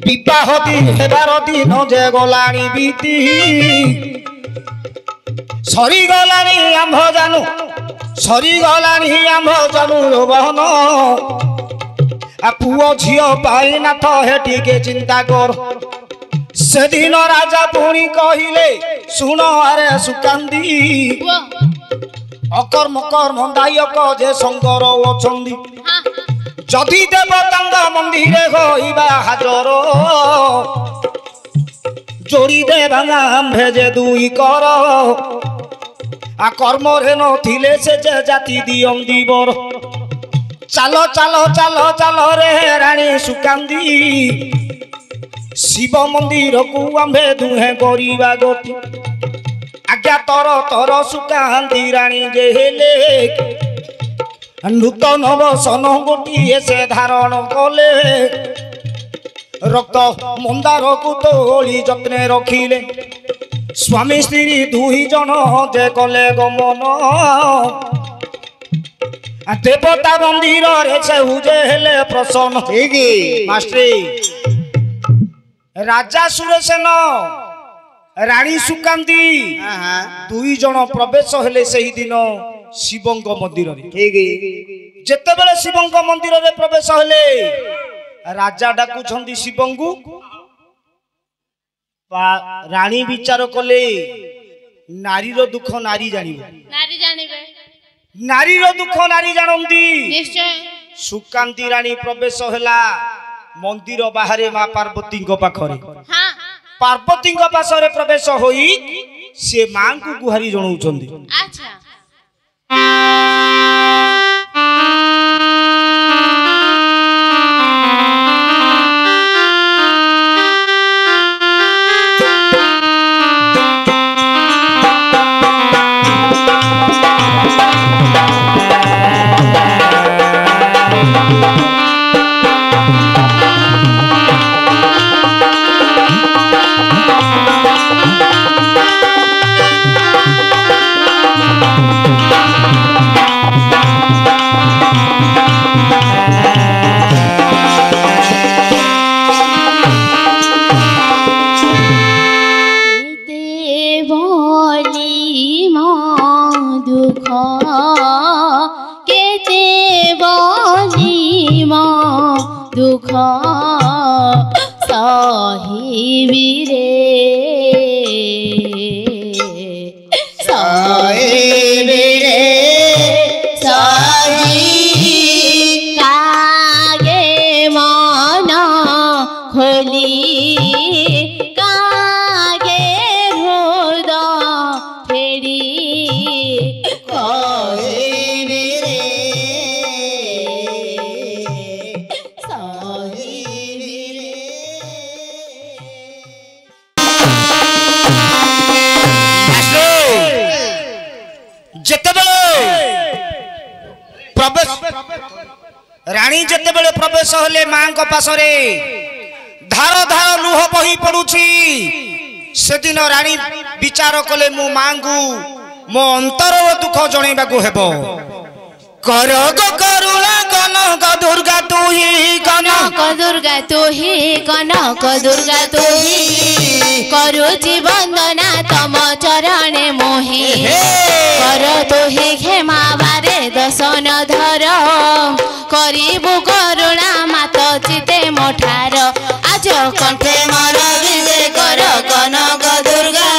विवाह दिन हेबार दिन जे गलाणी बीती सरी गलाणी आंभ जानू सरी गलाणी आंभ जानू रोबहन आ पुओ झियो पाई नाथ हेटिके चिंता कर से दिन राजा पुणी कहिले सुन आरे सुकांदी अकर्म कर्म दायक जे शंकर अछंदी जदि देवतांग मंदिर होइबा हाजर जोड़ी दे भांगा भेजे दुई कर आ कर्म रे नथिले से जे जाति दियंदी बर चलो चलो चलो चलो रे रानी सुकांदी शिव मंदिर को आंबे दुहे गरीबा गति आज्ञा तर तर सुकांदी रानी जे हेले नूतन बसन गोटे से धारण कले रक्त मंदार को तोली जत्ने रखिले स्वामी स्त्री दुई जन जे कले गमन देवता मंदिर रे से हुजे हेले प्रसन्न मास्टरी राजा सुरसेन रानी सुकांदी दुई जन प्रवेश हेले सही दिन शिवंग मंदिर जेते बेले शिवंग मंदिर रे प्रवेश हेले राजा डाकुछंदी शिवंगु रानी विचार कले नारी रो दुख नारी जानिबे नारी रो दुख नारी जानंदी निश्चय सुकांती रानी प्रवेश हेला मंदिर बाहरे मां पार्वती पाखरे पार्वती पासरे प्रवेश होई से मां को गुहारी जणाउछंदी अच्छा दुख साहिबी रे साहिबी रे साही कागे मन खोली कागे हृद फेरी रानी जेते बेले प्रवेश हेले मां को पासरे धार धार लुह बही पड़ुछि से दिन रानी विचार कले मो मां को मो अंतर दुख जणैबा को हेबो कर गो करुणा कनक दुर्गा तू ही कनक दुर्गा तू ही कनक दुर्गा तू ही करूछि वंदना तम चरण मोहि कर तू ही क्षमा बारे दर्शन धर करिबु करुणा मात चिते मोठार आज कंठे मोर विजय कर कनक दुर्गा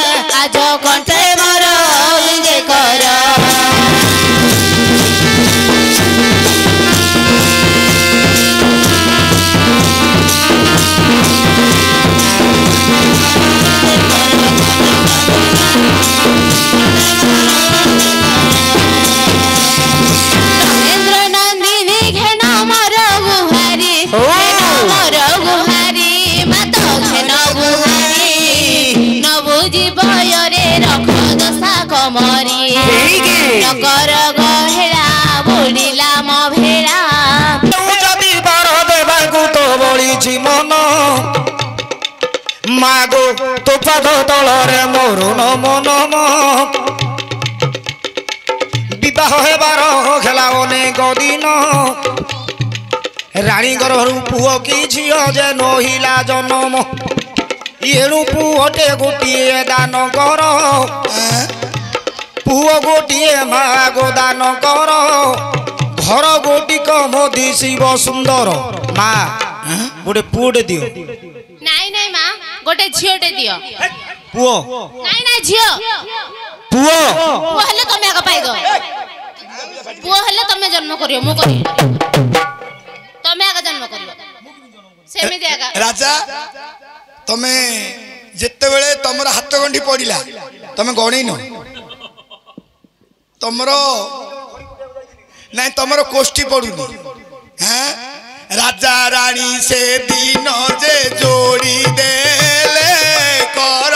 आज कंठे मोर विजय कर नकर गहेड़ा बुड़िला मो भेड़ा जदि बर देबाकू तो बळीछि मन मागो तो पाद तलरे मोर नम नम विवाह हेबार खेला अनेक दिन राणी गर्भर पुओ कि झियो जे नहिला जन्म एणु पुओटे गोटिए दान कर पुओ गोटिए मागो दान कर घर गोटिक मोदी शिव सुंदर माँ गोटे पुओटे दियो नाई नाई माँ गोटे झियोटे दियो पुओ नाई नाई झियो पुओ पुओ हेले तमे आगे पाइदो पुओ हेले तमे जन्म करियो मु करी तमे आगे जन्म करियो सेमी देगा राजा तमे जेते बेले तमरा हाथ गंठी पड़िला तमे गणी न तमरो नहीं तमरो कोष्ठी पड़ुनी हैं राजा रानी से दिन जे जोड़ी देले कर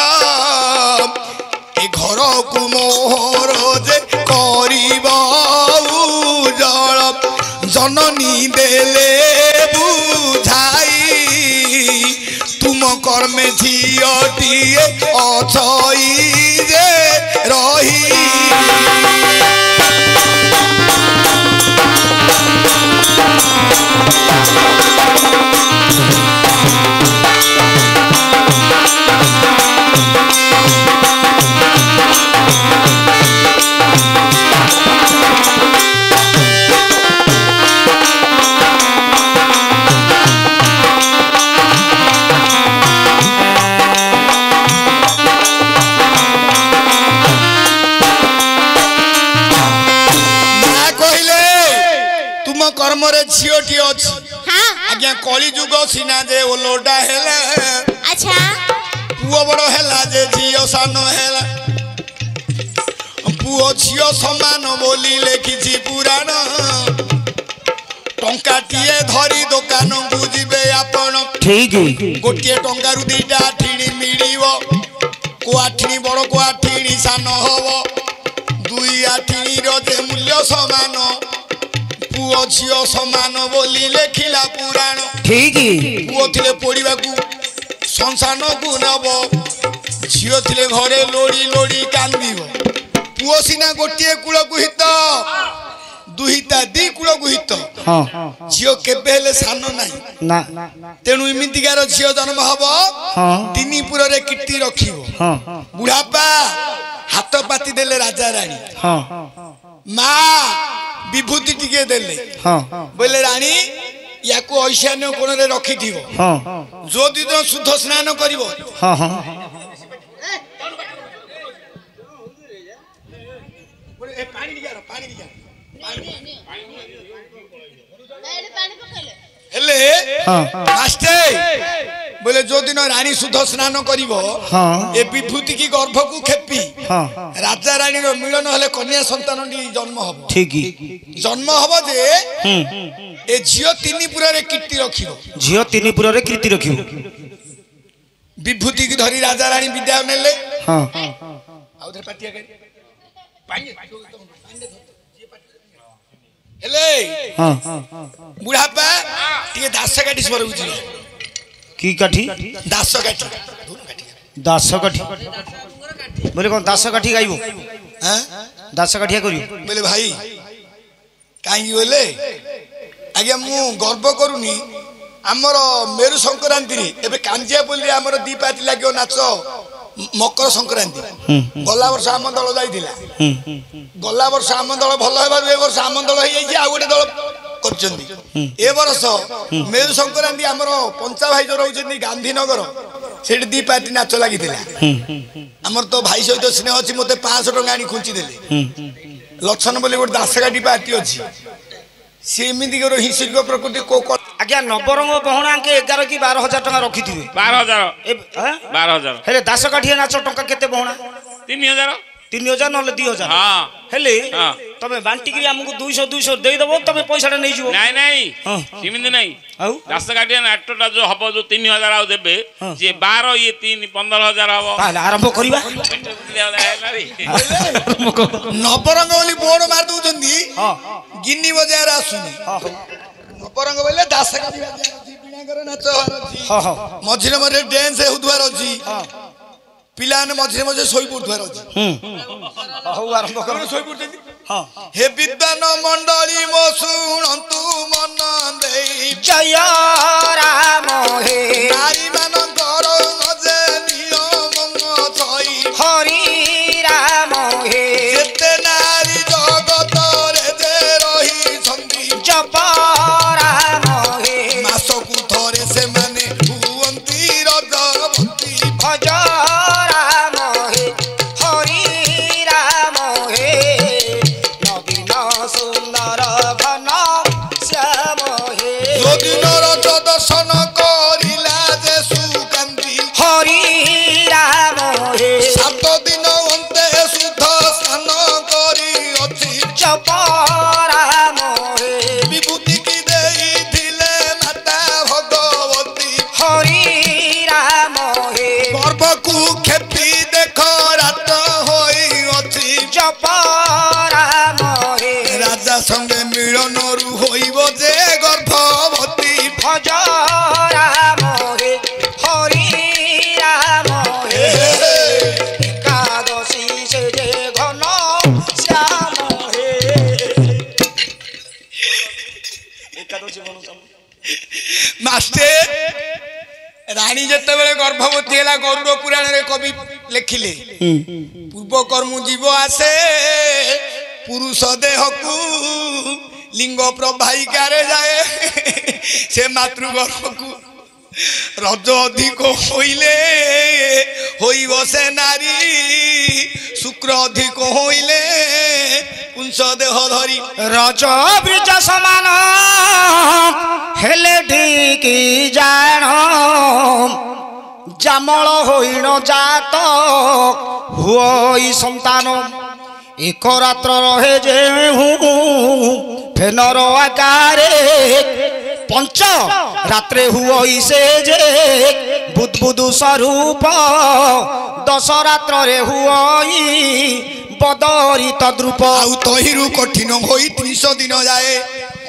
ए घर को मोहर जे करिबा उजळ जननी देले बुझाई तुम कर्मे झियोटिए अछई जे रही कर्मरे झियोटी अछि हां आज्ञा कली जुग सिना जे ओलोडा हेला अच्छा पुओ बड़ हेला जे झियो सानो हेला पुओ झियो समान बोली लेखिछि पुराण टंकाटिए धरी दुकान बुझिबे आपण ठीक गोटिए टंका रु दुईटा आठिणी मिलिबो को आठिणी बड़ को आठिणी सानो होबो दुई आठिणी रो जे मूल्य समान पुओ झियो समान बोली लेखिला पुराण ठीक पुओ थिले पढ़ा को संसान को नब झियो थिले घरे लोड़ी लोड़ी कांदिब पुओ सिना गोटे कूल गुहित दुहिता दी कूल गुहित झियो केबे हेले सान नाही तेणु इमितिकार झियो जन्म हब तीन पुर रे कीर्ति रखिबो बुढ़ापा हाथ पाती देले राजा रानी माँ विभूति टिके देले बोले रानी या को ऐशान्य कोण रे रखी दिबो जो दिन शुद्ध स्नान करिवो ए पानी दिया हेले मास्टर बोले जो दिन रानी शुद्ध स्नान करिवो ए विभूति की गर्भ को खेपी राजा रानी रो मिलन हले कन्या संतान जन्म हबो ठीक जन्म हबो जे ए झियो तीनीपुर रे कीर्ति रखिबो झियो तीनीपुर रे कीर्ति रखिबो विभूति की धरी राजा रानी विद्या नेले हां आउधर पाटिया कर हेले हां बुढ़ापा टिके दास काटी स्वर बुझी की काठी दास काठी बोले कौन दास काठी गाइबो हां दास काठिया करियो बोले भाई काई बोले आगे मु गर्व करूनी आमर मेरु संक्रांति रे एबे कांजिया बोली आमर दीपाती लाग्यो नाच मकर संक्रांति गला वर्ष आम दल जाइथिला गला वर्ष आम दल भल हेबार ए वर्ष आम दल हे जाई आ गोटे दल करचंदी ए वर्ष मेरु संक्रांति आमर पंचा भाई जो रहउछनी गांधीनगर सेठी दीपाती नाच लागिथिला आमर तो भाई सहित स्नेह अछि मते 500 टका आनी खुंची देले लक्षण बोली गोटे दासकाठी पार्टी अछि सेमिति करो हिंसिक प्रकृति को आज्ञा नवरंग बहणा के 11 की 12,000 टका रखी दिबे 12,000 हेले दास काठिया नाच टका केते बहणा 3,000 3,000 नले 2,000 हां हेले तमे बांटी करी हमको 200 देई दबो तमे पैसाटा नै जिवो नाही नाही सिमिंद नाही आउ दास काठिया नाटटा जो हबो जो 3,000 आउ देबे जे 12 ये 3 15,000 हबो ताले आरंभ करिबा नवरंग बोली बोर्ड मार दउचंदी गिन्नी बजार आसुनी नवरंग बोले दास काठिया बिना करे नाच मझिरे मझिरे डांस हेउद्वार अछि पिलाने मझिरे मझिरे सोई पड़ुथार अछि हौ आरंभ कर सोई पड़ुथि हे विद्वान मंडली मो शुणंतु मन देई जय राम हे नारी मानकर जे नियम थई हरि राम हे जेते नारी जगत रे जे रही संगी जप राम हे मासकु थरे से माने हुअंती रजवती भज राम हे हरि राम हे नवीन सुंदर घन श्याम हे जोदिनर दर्शन करिला जे सुकांती हरि राम हे 7 दिन अन्ते शुद्ध स्नान करी अछि जप राम हे विभूति की देई थिले माता भगवती हरि राम हे गर्भ को खेपी देख रात होई अछि जप राम हे राजा संगे मिलन रु होइबो जे गर्भवती भज राम हे हरि राम हे एकादशी से जे घन श्याम हे एकादशी मास्टर रानी जते बेले गर्भवती हैला गरुड़ पुराण रे कवि लिखिले पूर्व कर्म जीव आसे पुरुष देह को लिंग प्रवाहिका रे जाए से मातृ गर्भ को रज अधिक होइले होइब से नारी शुक्र अधिक होइले पुंस देह धरी रज ब्रिज समान हेले ठीक जान जामल होइन जात हुई संतान एक रात्र रहे जे फेनर आकारे पंच रात्रे हुई से जे बुद्बुदु स्वरूप 10 रात्र रे हुई बदरी तद्रूप आउ तहिरु कठिन होई 300 दिन जाए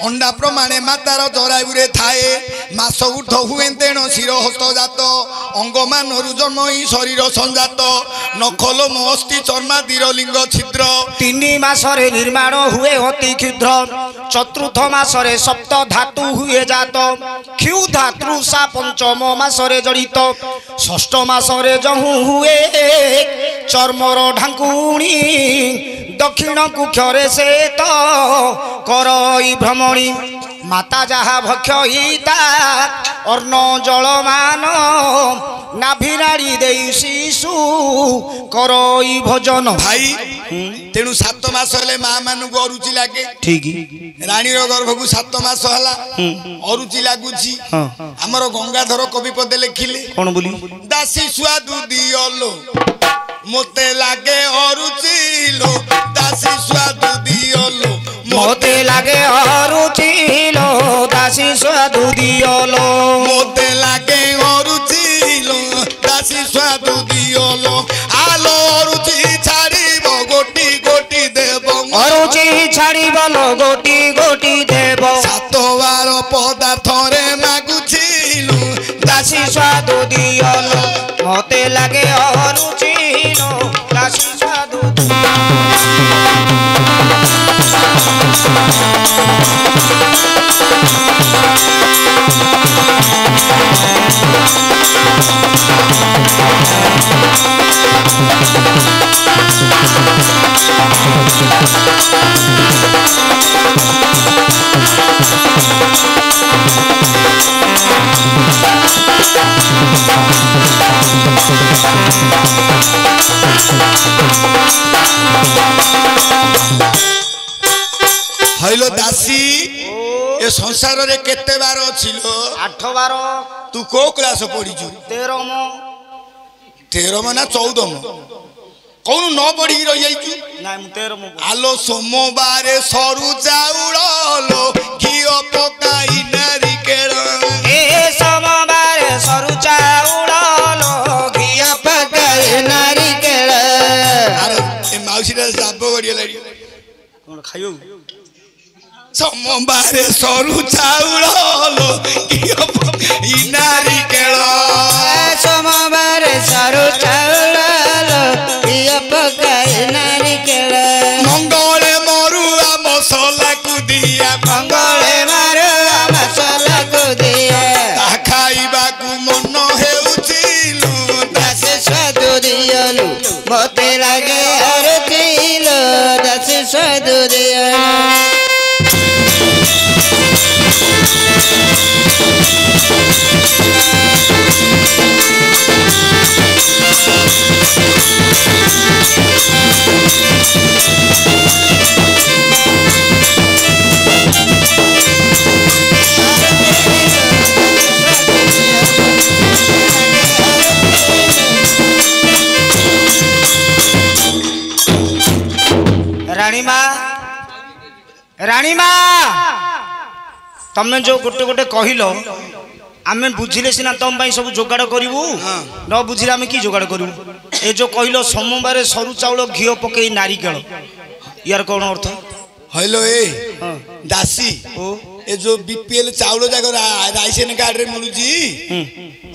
अंडा प्रमाणे मातार जरायुरे थाए मास ऊर्ध हुए तेण शिर हस्त जात अंग मानरु जन्म ही शरीर संजात नखल मस्ति चर्मादिर लिंग छिद्र 3 मासरे निर्माण हुए अति क्षुद्र चतुर्थ मासरे सप्त धातु हुए जात क्षु धातु सा पंचम मासरे जड़ित षष्ठ मासरे जहु हुए चर्मर ढांकुणी दक्षिण कुक्षरे से तो करई भ्रमणी माता जहा भक्षयिता अर्ण जलमान नाभिनाड़ी दे शिशु करई भोजन भाई तेणु 7 मास हेले माँ मान को अरुचि लगे ठीक रानी गर्भ को 7 मास है अरुचि लगुची आमर गंगाधर कवि पदे लिखिले कौन बोली दासी स्वादु दियलो मोते लागे अरुचिलो दासी स्वादु दियलो मोते लागे अरुचिलो दासी स्वादु दियलो मोते लागे अरुचिलो दासी स्वादु दियलो आलो अरुचि छाड़ीब गोटी गोटी देव अरुचि छाड़ीब गोटी गोटी देव 7 बार पदार्थ रे मागुछिलो दासी स्वादु दियलो मोते लागे अरुचिलो दासी स्वादु हइलो दासी ए संसार रे केते बार छिलो 8 बार तू को क्लास पढिछु 13 ना 14 कौन न पढ़ी रही जाइछु ना मु 13 आलो सोमवार सरू चाउलो घी पकाई नारी केळ ए सोमवार सरू चाउलो घी पकाई नारी केळ अरे ए माउसी रे साप गडिया लडी कोन खायो सोमवार सरू चाउलो घी पकाई नारी केळ सोमवार सरू चाउलो घी पकाई नारी केळ मंगळे मरु राणीमा तमें जो गोटे गोटे कहल आमे बुझिले सिना तुम सब जोगाड़ करूँ न बुझिले आम कि जोगाड़ करूँ ए जो कहल सोमवार सरू चाउल घी पकई नारिकेल यार कौन अर्थ हेलो ए दासी ए जो बीपीएल चाउल जाक राइसन कार्ड रे मिलूची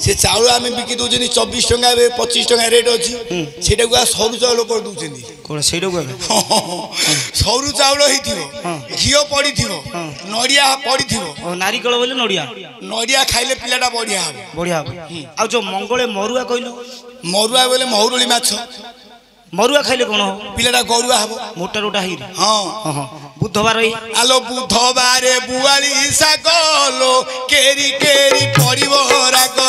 से चाउल आम बिकी दौरान 24 टंका 25 टंका रेट अच्छी से सरू चाउल कर दौरान सरू चाउल घी पड़ी नड़िया पड़ी नारिकेल बोले नड़िया नड़िया खाइले पिलाटा बढ़िया बढ़िया आ जो मंगले मरुआ कहल मरुआ बोले महुरली माछ मरुआ खाइले कौन हो पिलाटा गरुआ हम मोटा रोटा ही हाँ बुधवार आलो बुधवार बुआली सागलो केरी केरी पड़िबो राग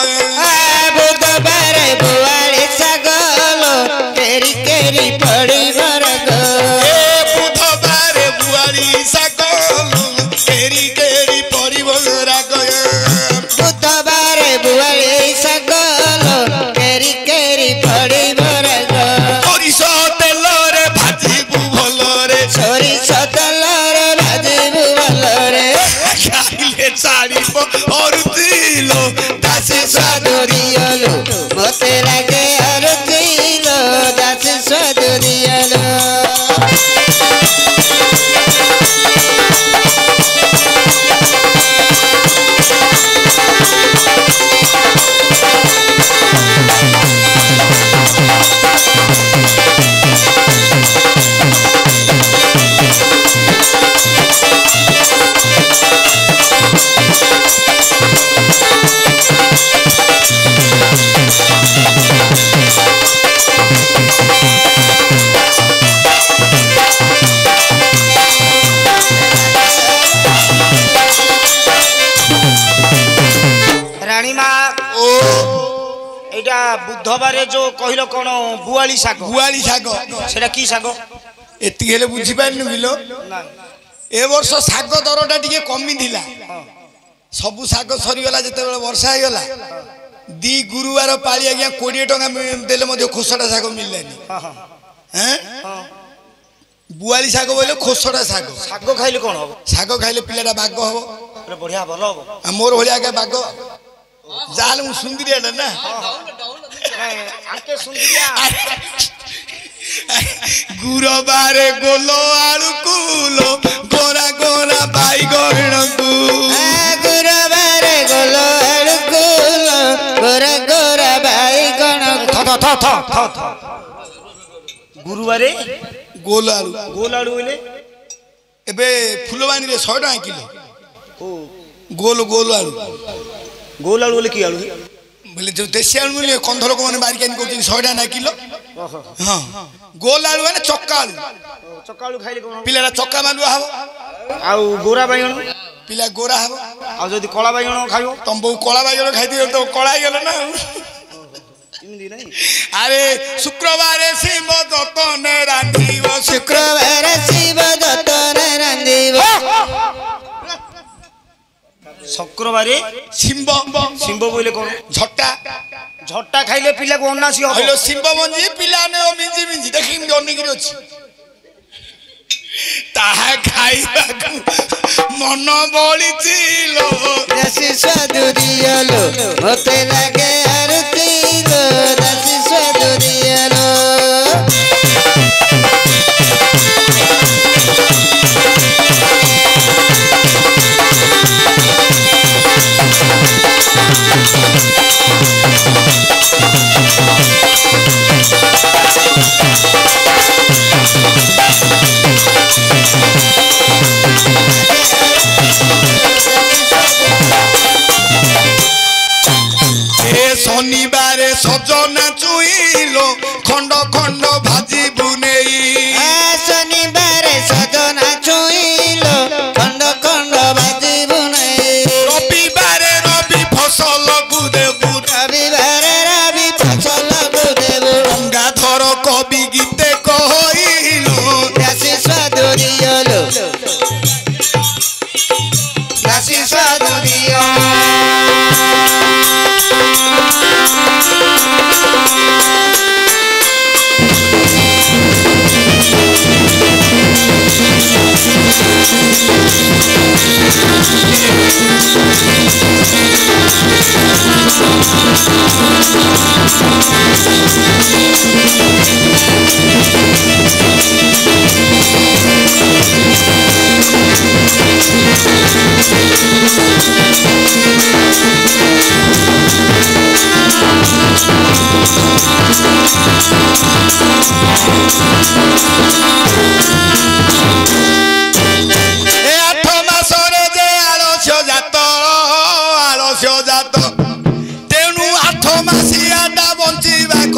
बुधवार बुआली सागलो केरी केरी पड़िबो राग बुधवार बुआली सागलो केरी केरी पड़िबो राग बुधवार बुआली सागलो केरी केरी पड़िबो राग सरिष तेलरे भाजिबु भलरे सरिष तेलरे भाजिबु भलरे खाइले छाड़िबो अरुतिलो दासी स्वादुरियलो मते लागे अरुतिलो दासी स्वादुरियलो बुधवार जो कहल कौन बुआली शाग सेटा की शाग एति हेले बुझी पारनु बिलो ए वर्ष शाग दरटा टिके कमी थिला सबु शाग सरी गला जते बेले वर्षा हे गला दी गुरुवार पाली आज्ञा 20 टका देले मध्ये खोसटा शाग मिललानी हैं बुआली शाग बोले खोसटा शाग शाग खाइले कौन हो शाग खाइले पिलाटा बाग हो बढ़िया भल हो मोर होलिया के बाग जाल मु सुंदरिया ना आके सुंदरिया गुरुवार गोलो आलू कुलो गोरा गोरा बाई गणकू गुरुवार गोलो आलू कुलो गोरा गोरा बाई गणकू गुरुवार गोल आलू बोले एबे फुलवानी रे 100 टका किलो गोल आलू बोले की आलू बोले जो देसी आलू मिले कंधर को माने बारिकानी करथिन 100 टका ना किलो हां गोल आलू माने चक्का आलू खाइले कोन पिलारा चक्का मालुआ हबो आउ गोरा बाइगण पिला गोरा हबो आ जदी कला बाइगण खाइबो तम बहु कला बाइगण खाइदियो तो कला गेल ना इमदी नहीं अरे शुक्रवार शिव दत्तन रांधिबो शुक्रवार शिव दत्तन रांधिबो शुक्रवार शिंब बोले कौन झट्टा खाइले पिला को अन्नासी हो हेलो शिंब मंजी पिला ने ओ मिंजी देखि अनिगिरि अछि ताहा खाइबा मन बळिचिलो दासी स्वादुरियलो मते लागे आरतीलो दासी स्वादुरियलो शनिवार सजना चुईलो खंड खंड भाजी बुनेई शनिवार सजना चुईलो खंड खंड भाजी बुनेई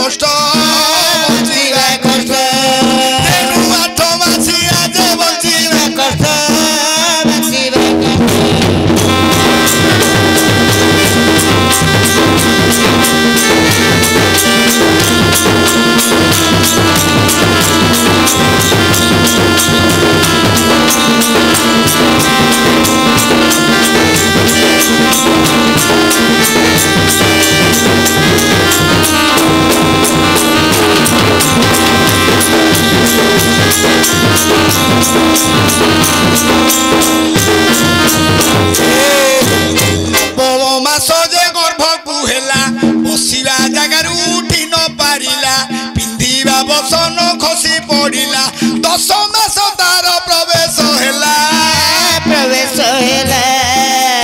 কষ্ট বঞ্চিবা কষ্ট তেনু আঠ মাসিয়া যে বঞ্চিবা কষ্ট বঞ্চিবা বসন খসি পড়িলা 10 মাস তার প্রবেশ হেলা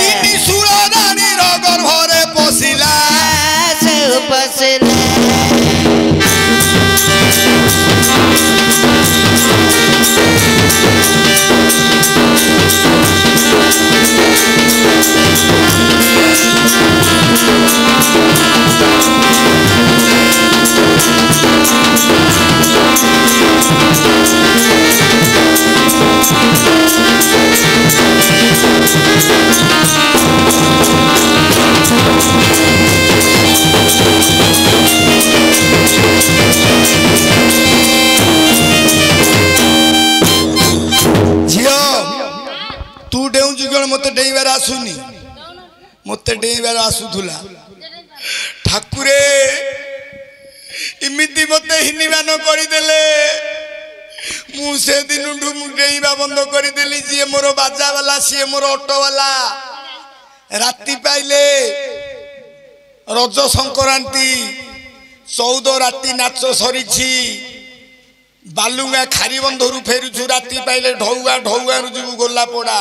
তিনি সুর রানীর গর্ভরে পশিলা সে পশিলা মতে ডেইবার আসুনি মতে ডেইবার আসুথুলা ঠাকুরে ইমিতি মতে হিনিবান করিদেলে মু সেদিনঠু মু ডেইবা বন্ধ করিদেলি যে মোর বাজাওয়ালা সে মোর অটোওয়ালা রাতি পাইলে রজ সংক্রান্তি 14 রাতি নাচ সরিছি বালুঙ্গা খারি বন্ধরু ফেরুছু রাতি পাইলে ঢৌয়া ঢৌয়া রুজু গোলা পড়া